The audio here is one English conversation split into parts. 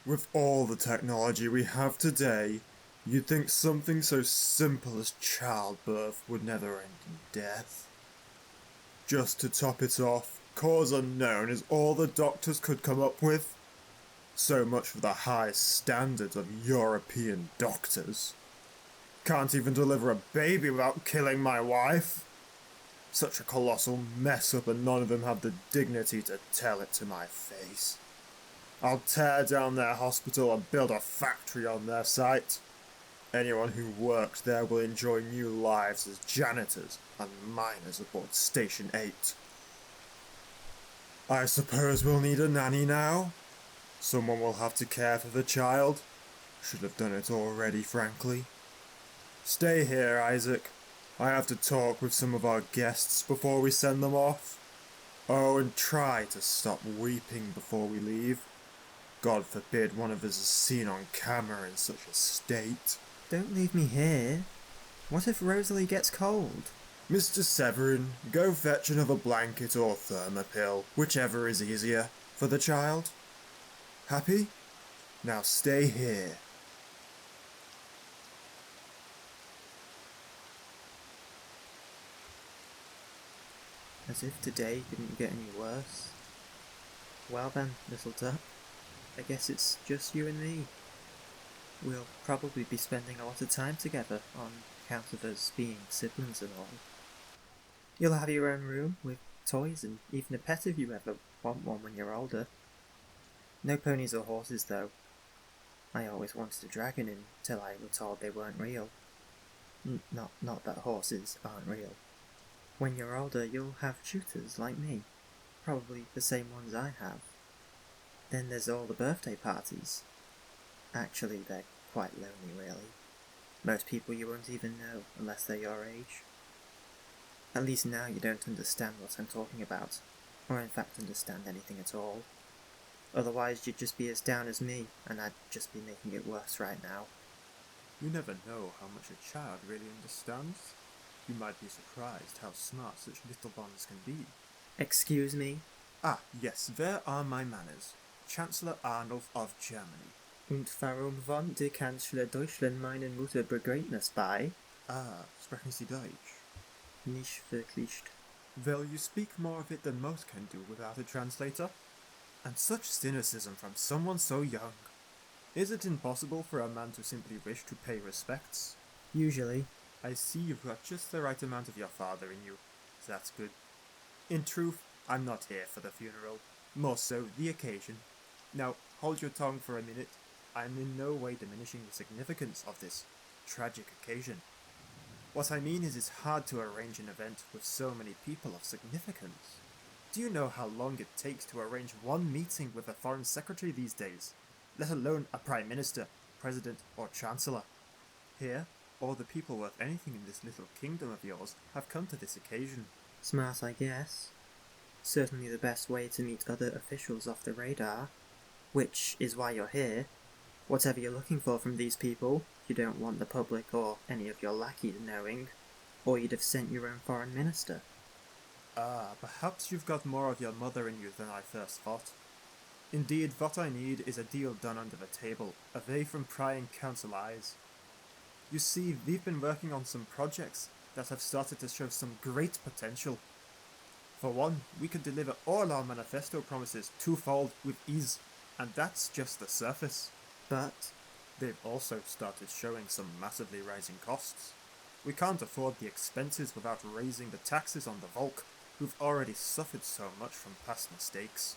With all the technology we have today, you'd think something so simple as childbirth would never end in death. Just to top it off, cause unknown is all the doctors could come up with. So much for the high standards of European doctors. Can't even deliver a baby without killing my wife. Such a colossal mess up, and none of them have the dignity to tell it to my face. I'll tear down their hospital and build a factory on their site. Anyone who worked there will enjoy new lives as janitors and miners aboard Station 8. I suppose we'll need a nanny now. Someone will have to care for the child. Should have done it already, frankly. Stay here, Isaac. I have to talk with some of our guests before we send them off. Oh, and try to stop weeping before we leave. God forbid one of us is seen on camera in such a state. Don't leave me here. What if Rosalie gets cold? Mr. Severin, go fetch another blanket or thermopil, whichever is easier, for the child. Happy? Now stay here. As if today couldn't get any worse. Well then, little duck, I guess it's just you and me. We'll probably be spending a lot of time together on account of us being siblings and all. You'll have your own room with toys and even a pet if you ever want one when you're older. No ponies or horses though. I always wanted a dragon until I was told they weren't real. Not that horses aren't real. When you're older, you'll have tutors like me. Probably the same ones I have. Then there's all the birthday parties. Actually, they're quite lonely, really. Most people you won't even know unless they're your age. At least now you don't understand what I'm talking about, or in fact understand anything at all. Otherwise you'd just be as down as me, and I'd just be making it worse right now. You never know how much a child really understands. You might be surprised how smart such little ones can be. Excuse me? Ah, yes, there are my manners. Chancellor Arnulf of Germany. Und warum wollen die Kanzler Deutschland meinen Mutter begräbnis bei? Ah, sprechen Sie Deutsch? Nicht wirklich. Well, you speak more of it than most can do without a translator. And such cynicism from someone so young. Is it impossible for a man to simply wish to pay respects? Usually. I see you've got just the right amount of your father in you. That's good. In truth, I'm not here for the funeral. More so, the occasion. Now, hold your tongue for a minute. I'm in no way diminishing the significance of this tragic occasion. What I mean is it's hard to arrange an event with so many people of significance. Do you know how long it takes to arrange one meeting with a foreign secretary these days? Let alone a prime minister, president, or chancellor. Here, all the people worth anything in this little kingdom of yours have come to this occasion. Smart, I guess. Certainly the best way to meet other officials off the radar. Which is why you're here. Whatever you're looking for from these people, you don't want the public or any of your lackeys knowing, or you'd have sent your own foreign minister. Ah, perhaps you've got more of your mother in you than I first thought. Indeed, what I need is a deal done under the table, away from prying council eyes. You see, we've been working on some projects that have started to show some great potential. For one, we could deliver all our manifesto promises twofold with ease, and that's just the surface. But They've also started showing some massively rising costs. We can't afford the expenses without raising the taxes on the Volk, who've already suffered so much from past mistakes.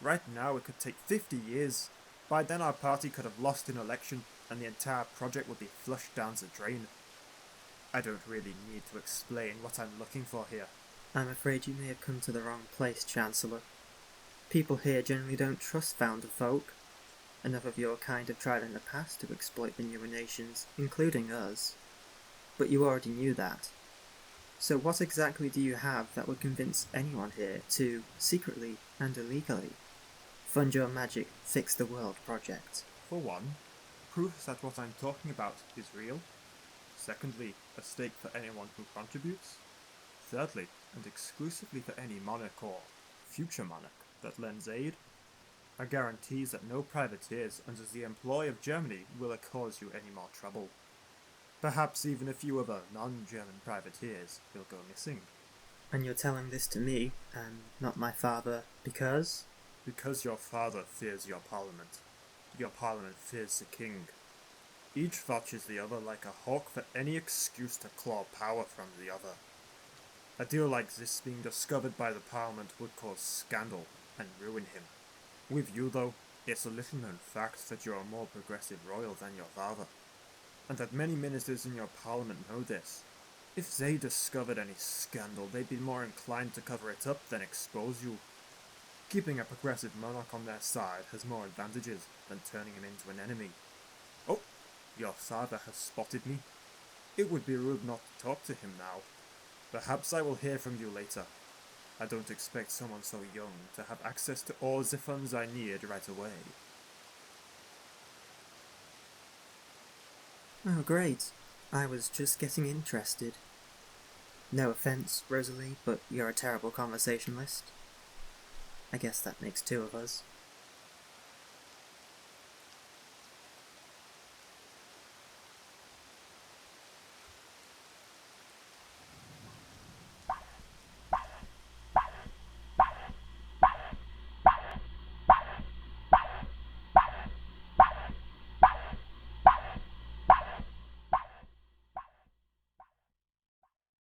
Right now it could take 50 years. By then our party could have lost an election and the entire project would be flushed down the drain. I don't really need to explain what I'm looking for here. I'm afraid you may have come to the wrong place, Chancellor. People here generally don't trust founder folk. Enough of your kind have tried in the past to exploit the newer nations, including us. But you already knew that. So what exactly do you have that would convince anyone here to, secretly and illegally, fund your magic Fix the World project? For one, proof that what I'm talking about is real. Secondly, a stake for anyone who contributes. Thirdly, and exclusively for any monarch or future monarch that lends aid. guarantees that no privateers under the employ of Germany will cause you any more trouble. Perhaps even a few other non-German privateers will go missing. And you're telling this to me, and not my father, because? Because your father fears your parliament. Your parliament fears the king. Each watches the other like a hawk for any excuse to claw power from the other. A deal like this being discovered by the parliament would cause scandal and ruin him. With you, though, it's a little-known fact that you're a more progressive royal than your father, and that many ministers in your parliament know this. If they discovered any scandal, they'd be more inclined to cover it up than expose you. Keeping a progressive monarch on their side has more advantages than turning him into an enemy. Oh, your father has spotted me. It would be rude not to talk to him now. Perhaps I will hear from you later. I don't expect someone so young to have access to all the funds I need right away. Oh, great. I was just getting interested. No offense, Rosalie, but you're a terrible conversationalist. I guess that makes two of us.